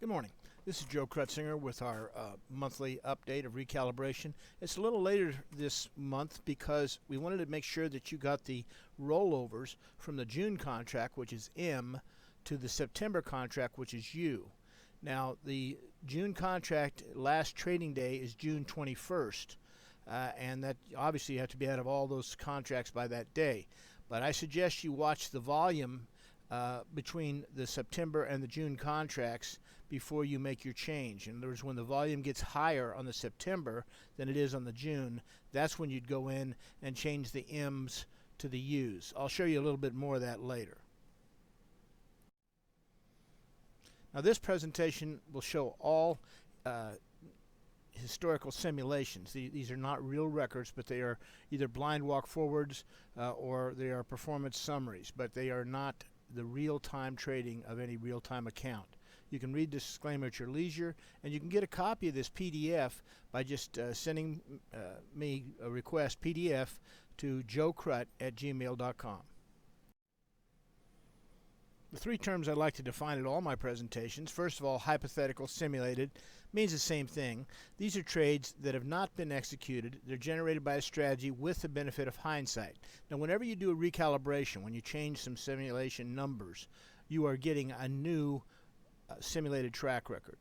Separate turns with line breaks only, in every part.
Good morning. This is Joe Krutzinger with our monthly update of recalibration. It's a little later this month because we wanted to make sure that you got the rollovers from the June contract, which is M, to the September contract, which is U. Now, the June contract last trading day is June 21st, and that obviously you have to be out of all those contracts by that day. But I suggest you watch the volume between the September and the June contracts before you make your change. In other words, when the volume gets higher on the September than it is on the June, that's when you'd go in and change the M's to the U's. I'll show you a little bit more of that later. Now, this presentation will show all historical simulations. These are not real records, but they are either blind walk forwards or they are performance summaries, but they are not the real-time trading of any real-time account. You can read the disclaimer at your leisure, and you can get a copy of this PDF by just sending me a request PDF to joecrut@gmail.com. The three terms I like to define at all my presentations: first of all, hypothetical, simulated, means the same thing. These are trades that have not been executed. They're generated by a strategy with the benefit of hindsight. Now, whenever you do a recalibration, when you change some simulation numbers, you are getting a new simulated track record.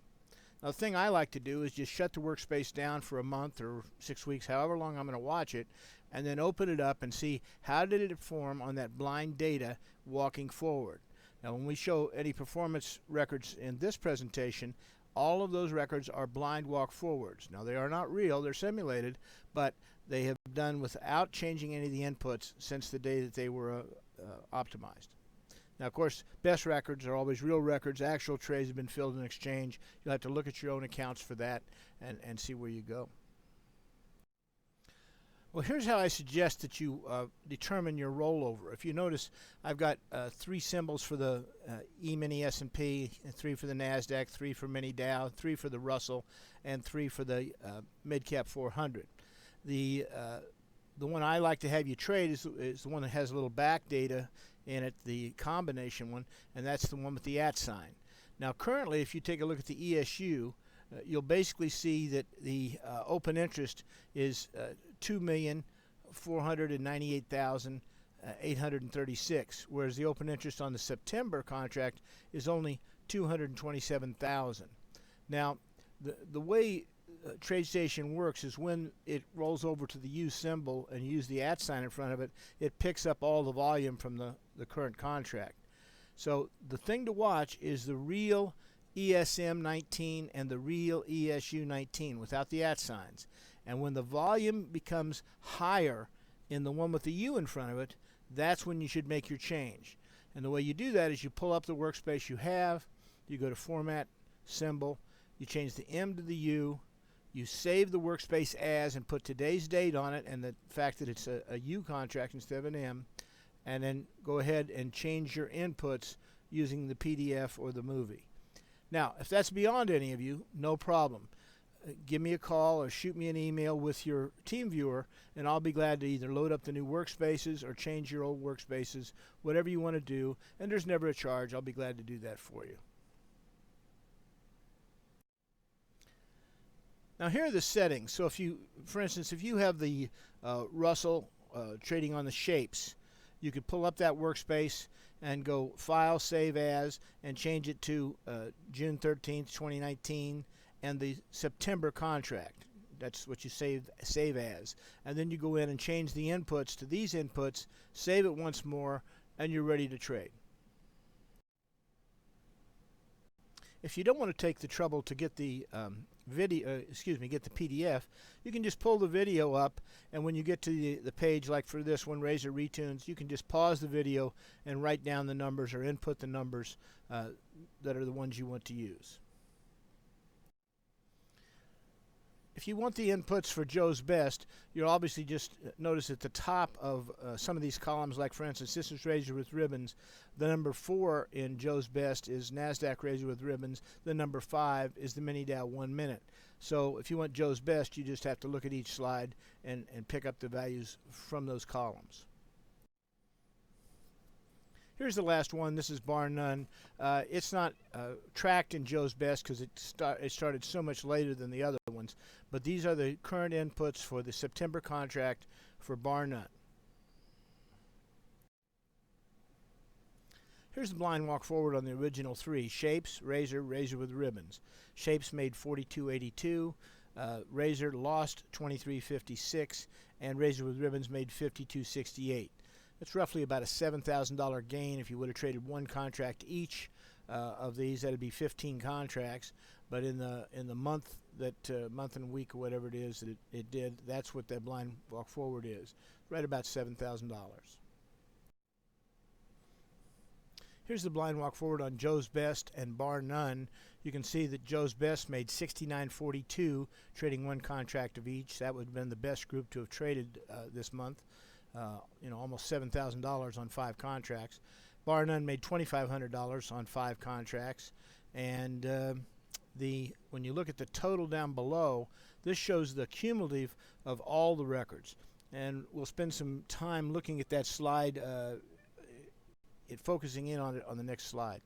Now, the thing I like to do is just shut the workspace down for a month or 6 weeks, however long I'm going to watch it, and then open it up and see how did it perform on that blind data walking forward. Now, when we show any performance records in this presentation, all of those records are blind walk forwards. Now, they are not real, they're simulated, but they have done without changing any of the inputs since the day that they were optimized. Now, of course, best records are always real records. Actual trades have been filled in exchange. You'll have to look at your own accounts for that and see where you go. Well, here's how I suggest that you determine your rollover. If you notice, I've got 3 symbols for the E-mini S&P, 3 for the NASDAQ, 3 for mini Dow, 3 for the Russell, and 3 for the mid-cap 400. The one I like to have you trade is the one that has a little back data in it, the combination one, and that's the one with the @ sign. Now, currently, if you take a look at the ESU, you'll basically see that the open interest is 2,498,836, whereas the open interest on the September contract is only 227,000. Now, the way TradeStation works is when it rolls over to the U symbol and you use the @ sign in front of it, it picks up all the volume from the current contract. So the thing to watch is the real ESM 19 and the real ESU 19 without the @ signs. And when the volume becomes higher in the one with the U in front of it, that's when you should make your change. And the way you do that is you pull up the workspace you have, you go to Format, Symbol, you change the M to the U, you save the workspace as and put today's date on it and the fact that it's a U contract instead of an M, and then go ahead and change your inputs using the PDF or the movie. Now, if that's beyond any of you, no problem. Give me a call or shoot me an email with your TeamViewer, and I'll be glad to either load up the new workspaces or change your old workspaces, whatever you want to do, and there's never a charge. I'll be glad to do that for you. Now, here are the settings. So if you, for instance, if you have the Russell trading on the shapes, you could pull up that workspace and go File, Save As, and change it to June 13th, 2019, and the September contract. That's what you save as. And then you go in and change the inputs to these inputs, save it once more, and you're ready to trade. If you don't want to take the trouble to get the get the PDF, you can just pull the video up, and when you get to the page, like for this one, Razor Retunes, you can just pause the video and write down the numbers or input the numbers that are the ones you want to use. If you want the inputs for Joe's Best, you'll obviously just notice at the top of some of these columns, like for instance, this is Razor with Ribbons. The number 4 in Joe's Best is NASDAQ Razor with Ribbons. The number 5 is the Mini Dow 1 minute. So if you want Joe's Best, you just have to look at each slide and pick up the values from those columns. Here's the last one. This is bar none. It's not tracked in Joe's Best because it started so much later than the other ones. But these are the current inputs for the September contract for bar none. Here's the blind walk forward on the original three. Shapes, Razor, Razor with ribbons. Shapes made $42.82. Razor lost $23.56. And Razor with ribbons made $52.68. That's roughly about a $7,000 gain. If you would have traded one contract each of these, that'd be 15 contracts. But in the month month and week or whatever it is that it did, that's what that blind walk forward is. Right about $7,000. Here's the blind walk forward on Joe's Best and bar none. You can see that Joe's Best made $69.42, trading one contract of each. That would have been the best group to have traded this month. Almost $7,000 on 5 contracts. Bar none made $2,500 on 5 contracts. And when you look at the total down below, this shows the cumulative of all the records. And we'll spend some time looking at that slide, focusing in on it on the next slide.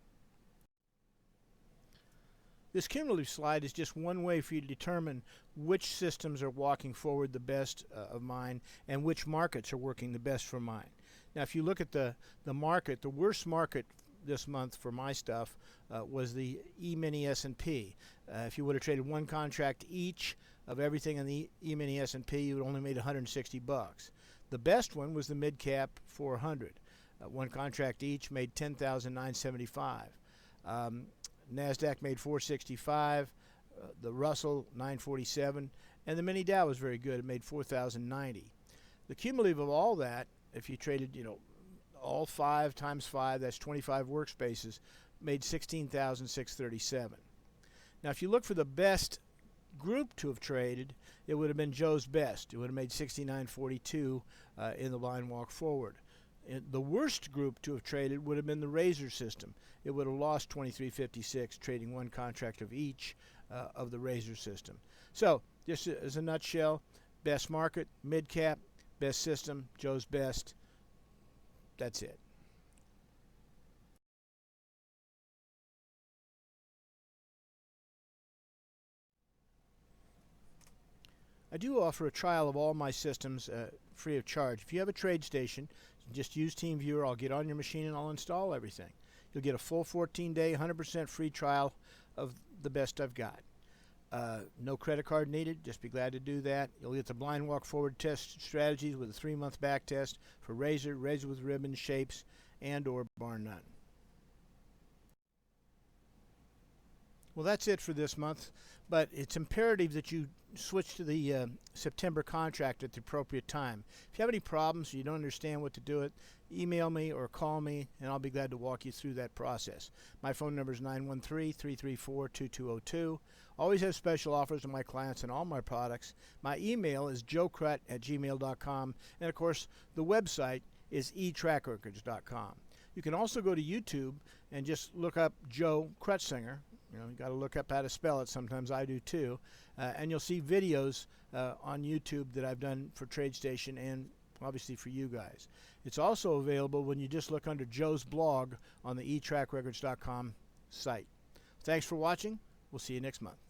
This cumulative slide is just one way for you to determine which systems are walking forward the best of mine and which markets are working the best for mine. Now, if you look at the market, the worst market this month for my stuff was the E-mini S&P. If you would have traded one contract each of everything in the E-mini S&P, you would only made $160. The best one was the mid-cap 400. One contract each made $10,975. NASDAQ made $465, the Russell $947, and the mini Dow was very good. It made $4,090. The cumulative of all that, if you traded, all 5 times 5, that's 25 workspaces, made $16,637. Now, if you look for the best group to have traded, it would have been Joe's Best. It would have made $69.42 in the line walk forward. The worst group to have traded would have been the Razor system. It would have lost $23.56, trading one contract of each of the Razor system. So, just as a nutshell, best market, mid-cap, best system, Joe's Best. That's it. I do offer a trial of all my systems free of charge. If you have a trade station, just use TeamViewer. I'll get on your machine and I'll install everything. You'll get a full 14-day, 100% free trial of the best I've got. No credit card needed. Just be glad to do that. You'll get the blind walk forward test strategies with a 3-month back test for Razor, Razor with ribbons, Shapes, and or bar none. Well, that's it for this month, but it's imperative that you switch to the September contract at the appropriate time. If you have any problems or you don't understand what to do it, email me or call me, and I'll be glad to walk you through that process. My phone number is 913-334-2202. Always have special offers on my clients and all my products. My email is joecrutt@gmail.com, and of course, the website is etrackrecords.com. You can also go to YouTube and just look up Joe Krutzinger. You got to look up how to spell it. Sometimes I do too. And you'll see videos on YouTube that I've done for TradeStation and obviously for you guys. It's also available when you just look under Joe's blog on the etrackrecords.com site. Thanks for watching. We'll see you next month.